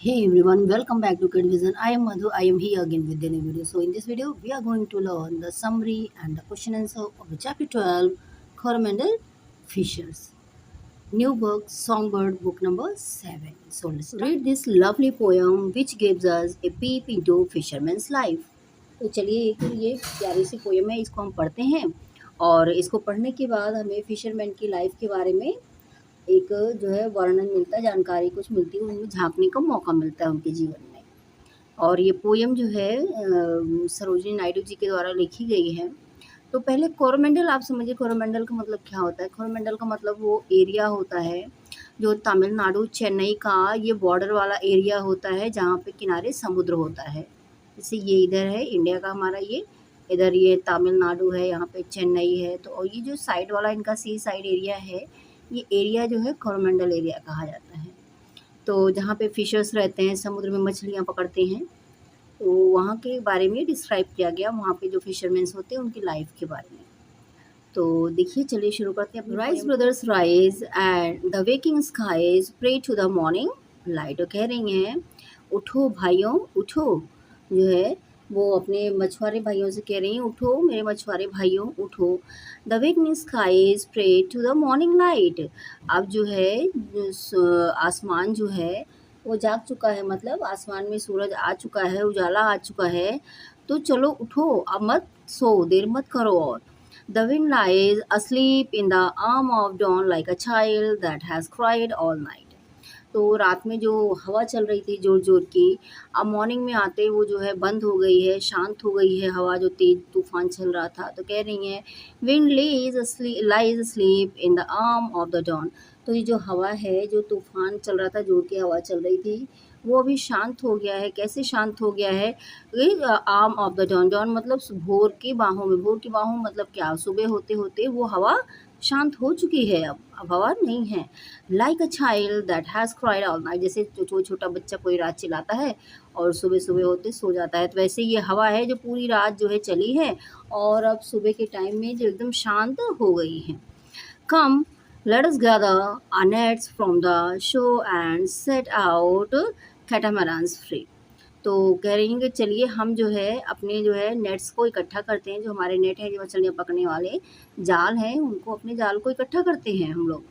Hey everyone, welcome back to Kid Vision. I am Madhu. I am here again with the new video. So in this video, we are going to learn the summary and the question answer of the chapter 12, Coromandel Fishers. New book, Songbird, book number 7. So let's read this lovely poem which gives us a peep into fisherman's life. तो चलिए एक ये प्यारी सी poem है, इसको हम पढ़ते हैं और इसको पढ़ने के बाद हमें फिशरमैन की लाइफ के बारे में एक जो है वर्णन मिलता है, जानकारी कुछ मिलती है, उनमें झाँकने का मौका मिलता है उनके जीवन में। और ये पोएम जो है सरोजिनी नायडू जी के द्वारा लिखी गई है। तो पहले कोरोमंडल आप समझिए, कोरोमंडल का मतलब क्या होता है। कोरोमंडल का मतलब वो एरिया होता है जो तमिलनाडु चेन्नई का ये बॉर्डर वाला एरिया होता है जहाँ पे किनारे समुद्र होता है। जैसे ये इधर है इंडिया का हमारा, ये इधर ये तमिलनाडु है, यहाँ पे चेन्नई है। तो और ये जो साइड वाला इनका सी साइड एरिया है, ये एरिया जो है कोरोमंडल एरिया कहा जाता है। तो जहाँ पे फिशर्स रहते हैं, समुद्र में मछलियाँ पकड़ते हैं, तो वहाँ के बारे में डिस्क्राइब किया गया, वहाँ पे जो फिशरमैन्स होते हैं उनकी लाइफ के बारे में। तो देखिए चलिए शुरू करते हैं। Rise brothers rise and the waking skies pray to the morning light. तो कह रही हैं उठो भाइयों उठो, जो है वो अपने मछुआरे भाइयों से कह रही हैं उठो मेरे मछुआरे भाइयों उठो। The waking skies pray to the morning light. अब जो है आसमान जो है वो जाग चुका है, मतलब आसमान में सूरज आ चुका है, उजाला आ चुका है। तो चलो उठो, अब मत सो, देर मत करो। और The wind lies asleep in the arm of dawn like a child that has cried all night. तो रात में जो हवा चल रही थी ज़ोर ज़ोर की, अब मॉर्निंग में आते वो जो है बंद हो गई है, शांत हो गई है हवा, जो तेज़ तूफान चल रहा था। तो कह रही हैं wind lies asleep in the arm of the dawn। तो ये जो हवा है, जो तूफान चल रहा था, जोर की हवा चल रही थी, वो अभी शांत हो गया है। कैसे शांत हो गया है? Arm of the dawn, dawn मतलब भोर की बाहों में। भोर की बाहों मतलब क्या? सुबह होते होते वो हवा शांत हो चुकी है, अब हवा नहीं है। Like a child that has cried all night, जैसे जो छोटा बच्चा कोई रात चिल्लाता है और सुबह सुबह होते सो जाता है, तो वैसे ये हवा है जो पूरी रात जो है चली है और अब सुबह के टाइम में जो एकदम शांत हो गई है। कम let us gather our nets from the shore and set out catamarans free। तो कह रही हैं कि चलिए हम जो है अपने जो है नेट्स को इकट्ठा करते हैं, जो हमारे नेट हैं, जो मछलियाँ पकड़ने वाले जाल हैं, उनको अपने जाल को इकट्ठा करते हैं हम लोग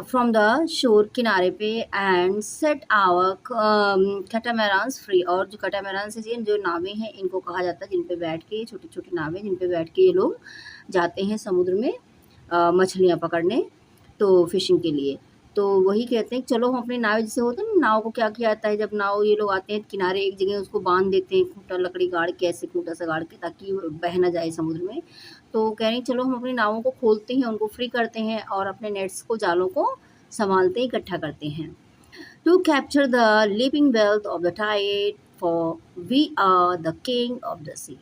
फ्रॉम द शोर, किनारे पे। एंड सेट आवर कैटामैरान्स फ्री, और जो कैटामैरान्स हैं, जो नावें हैं, इनको कहा जाता है जिन पे बैठ के, छोटी छोटी नावें जिन पे बैठ के ये लोग जाते हैं समुद्र में मछलियाँ पकड़ने, तो फिशिंग के लिए। तो वही कहते हैं चलो हम अपनी नाव, जैसे होता है ना, नाव को क्या किया जाता है जब नाव ये लोग आते हैं किनारे एक जगह, उसको बांध देते हैं खूंटा लकड़ी गाड़ के, ऐसे खूंटा सा गाड़ के, ताकि बह ना जाए समुद्र में। तो कह रही चलो हम अपनी नावों को खोलते हैं, उनको फ्री करते हैं और अपने नेट्स को, जालों को संभालते हैं, इकट्ठा करते हैं। To capture the living wealth of the tide, for we are the king of the sea.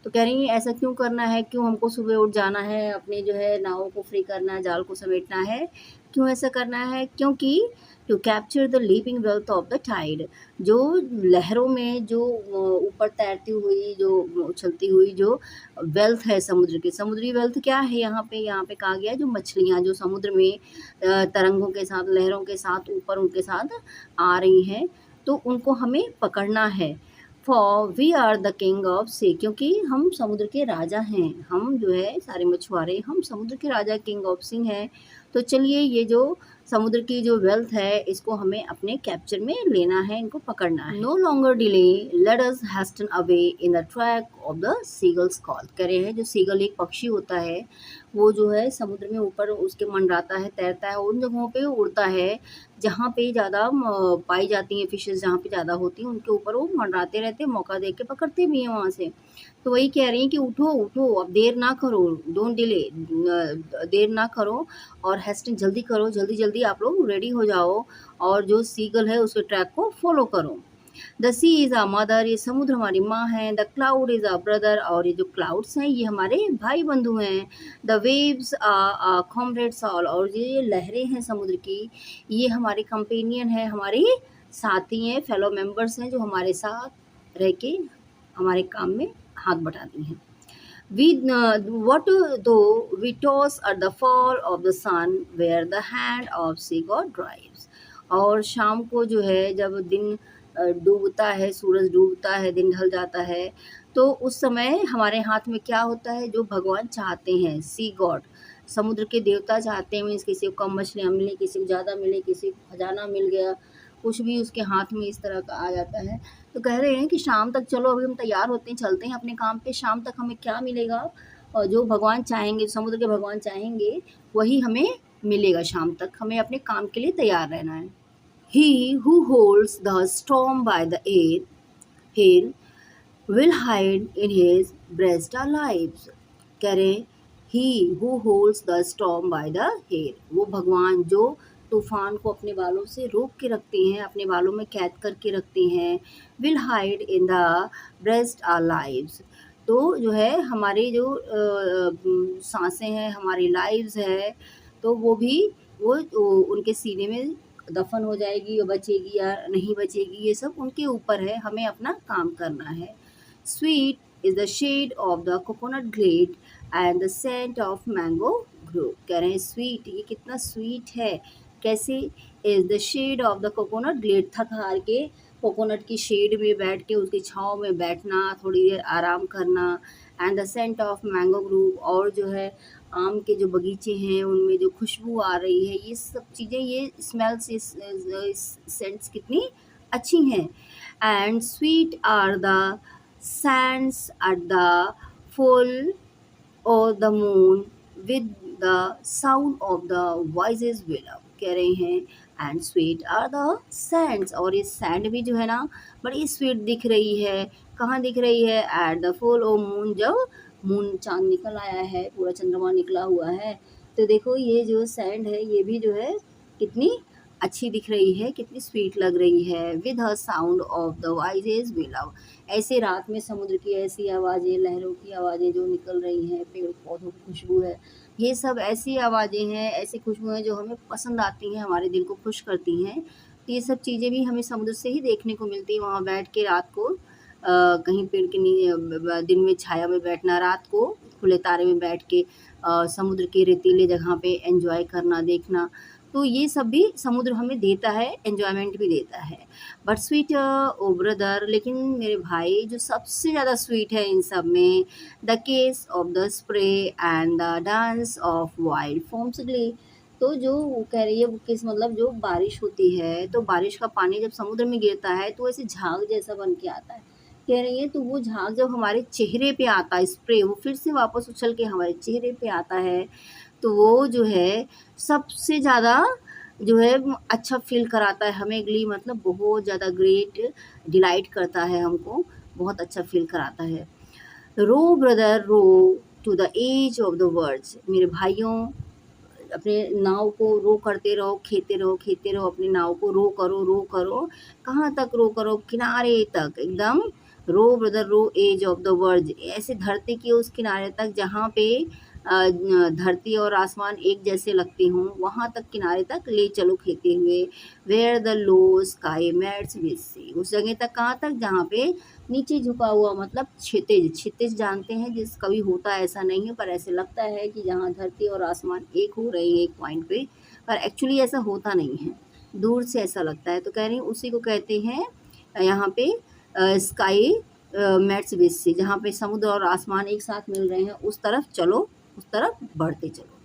तो कह रही हैं ऐसा क्यों करना है, क्यों हमको सुबह उठ जाना है, अपने जो है नावों को फ्री करना है, जाल को समेटना है, क्यों ऐसा करना है? क्योंकि to capture the living wealth of the tide, जो लहरों में जो ऊपर तैरती हुई, जो उछलती हुई जो वेल्थ है समुद्र की, समुद्री वेल्थ क्या है यहाँ पे कहा गया है, जो मछलियाँ जो समुद्र में तरंगों के साथ, लहरों के साथ ऊपर उनके साथ आ रही हैं, तो उनको हमें पकड़ना है। For we are the king of sea, क्योंकि हम समुद्र के राजा हैं, हम जो है सारे मछुआरे, हम समुद्र के राजा किंग ऑफ सी हैं। तो चलिए ये जो समुद्र की जो वेल्थ है, इसको हमें अपने कैप्चर में लेना है, इनको पकड़ना है। No longer delay, let us hasten away in the track of the seagull's call. कह रहे हैं जो सीगल एक पक्षी होता है, वो जो है समुद्र में ऊपर उसके मंडराता है, तैरता है, उन जगहों पे उड़ता है जहाँ पे ज़्यादा पाई जाती हैं फिशेज़, जहाँ पे ज़्यादा होती हैं उनके ऊपर वो मंडराते रहते हैं, मौका देख के पकड़ते भी हैं वहाँ से। तो वही कह रही हैं कि उठो उठो, अब देर ना करो, डोंट डिले, देर ना करो और हैस्टिंग जल्दी करो, जल्दी जल्दी आप लोग रेडी हो जाओ और जो सीगल है उसके ट्रैक को फॉलो करो। The sea is a mother, ये समुद्र हमारी माँ है। The cloud is a brother, और ये जो क्लाउड्स हैं ये हमारे भाई बंधु हैं। The waves are comrades all, और ये लहरें हैं समुद्र की, ये हमारे कंपेनियन है, हमारे साथी हैं, फेलो मेंबर्स हैं, जो हमारे साथ रह के हमारे काम में हाथ बटाती हैं। We what though we toss at the fall of the sun, where the hand of sea god drives। और शाम को जो है जब दिन डूबता है, सूरज डूबता है, दिन ढल जाता है, तो उस समय हमारे हाथ में क्या होता है, जो भगवान चाहते हैं, सी गॉड, समुद्र के देवता चाहते हैं, मीन्स किसी को कम मछलियाँ मिले, किसी को ज़्यादा मिले, किसी को खजाना मिल गया, कुछ भी उसके हाथ में इस तरह का आ जाता है। तो कह रहे हैं कि शाम तक चलो, अभी हम तैयार होते हैं, चलते हैं अपने काम पे, शाम तक हमें क्या मिलेगा, और जो भगवान चाहेंगे, समुद्र के भगवान चाहेंगे, वही हमें मिलेगा शाम तक, हमें अपने काम के लिए तैयार रहना है। He who holds the storm by the hair will hide in his breast our lives. कह रहे he who holds the storm by the hair, वो भगवान जो तूफान को अपने बालों से रोक के रखते हैं, अपने बालों में कैद करके रखते हैं, will hide in the breast our lives, तो जो है हमारी जो सांसें हैं, हमारी लाइव्स है, तो वो भी वो उनके सीने में दफन हो जाएगी, या बचेगी या नहीं बचेगी, ये सब उनके ऊपर है, हमें अपना काम करना है। Sweet is the shade of the coconut glade and the scent of mango grove. कह रहे हैं स्वीट, ये कितना स्वीट है, कैसे, is the shade of the coconut glade, थक हार के कोकोनट की शेड में बैठ के, उसकी छाँव में बैठना, थोड़ी देर आराम करना, and the scent of mango grove, और जो है आम के जो बगीचे हैं उनमें जो खुशबू आ रही है, ये सब चीज़ें, ये स्मेल्स, सेंट्स कितनी अच्छी हैं। And sweet are the sands at the full o' the moon with the sound of the voices विलव। कह रहे हैं and sweet are the sands, और ये सैंड भी जो है ना बड़ी स्वीट दिख रही है, कहाँ दिख रही है, एट द फुल और मून, जब मून चाँद निकल आया है, पूरा चंद्रमा निकला हुआ है, तो देखो ये जो सैंड है ये भी जो है कितनी अच्छी दिख रही है, कितनी स्वीट लग रही है। With her sound of the voices we love, ऐसे रात में समुद्र की ऐसी आवाज़ें, लहरों की आवाज़ें जो निकल रही हैं, पेड़ पौधों की खुशबू है, ये सब ऐसी आवाज़ें हैं, ऐसी खुशबू हैं जो हमें पसंद आती हैं, हमारे दिल को खुश करती हैं। तो ये सब चीज़ें भी हमें समुद्र से ही देखने को मिलती हैं, वहाँ बैठ के रात को कहीं पेड़ के दिन में छाया में बैठना, रात को खुले तारे में बैठ के समुद्र के रेतीले जगह पे एंजॉय करना, देखना, तो ये सब भी समुद्र हमें देता है, एन्जॉयमेंट भी देता है। बट स्वीट ओ ब्रदर, लेकिन मेरे भाई जो सबसे ज़्यादा स्वीट है इन सब में, the case of the spray and the dance of wild forms glee, तो जो वो कह रही है वो किस, मतलब जो बारिश होती है, तो बारिश का पानी जब समुद्र में गिरता है तो ऐसे झाग जैसा बन के आता है, कह रही है, तो वो झाग जब हमारे चेहरे पे आता है, स्प्रे वो फिर से वापस उछल के हमारे चेहरे पे आता है, तो वो जो है सबसे ज़्यादा जो है अच्छा फ़ील कराता है हमें, ग्ली मतलब बहुत ज़्यादा ग्रेट, डिलाइट करता है हमको, बहुत अच्छा फ़ील कराता है। Row brother row to the edge of the words, मेरे भाइयों अपने नाव को रो करते रहो, खेते रहो, अपने नाव को रो करो, कहाँ तक रो करो, किनारे तक एकदम, row brother row edge of the world, ऐसे धरती के उस किनारे तक जहाँ पे धरती और आसमान एक जैसे लगते हों, वहाँ तक किनारे तक ले चलो खेते हुए। Where the low sky mates with sea, उस जगह तक कहाँ तक जहाँ पे नीचे झुका हुआ, मतलब क्षितिज, क्षितिज जानते हैं, जिस कभी होता ऐसा नहीं है, पर ऐसे लगता है कि जहाँ धरती और आसमान एक हो रहे हैं एक पॉइंट पे, पर एक्चुअली ऐसा होता नहीं है, दूर से ऐसा लगता है। तो कह रही हूँ उसी को कहते हैं यहाँ पे स्काई मेट्स विद सी, जहाँ पे समुद्र और आसमान एक साथ मिल रहे हैं, उस तरफ चलो, उस तरफ बढ़ते चलो।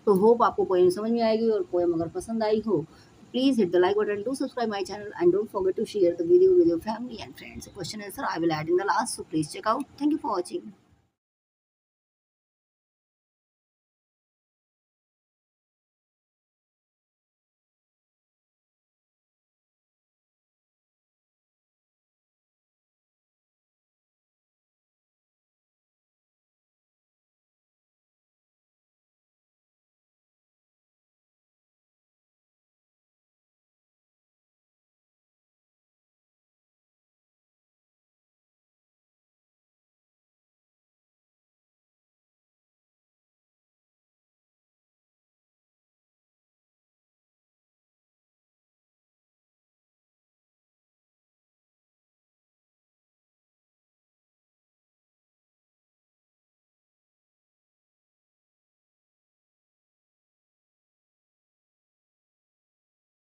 तो होप आपको पोएम समझ में आएगी, और पोएम अगर पसंद आई हो please hit the like button, do subscribe my channel, and don't forget to share the video with your family and friends. Question answer I will add in the last, so please check out. Thank you for watching.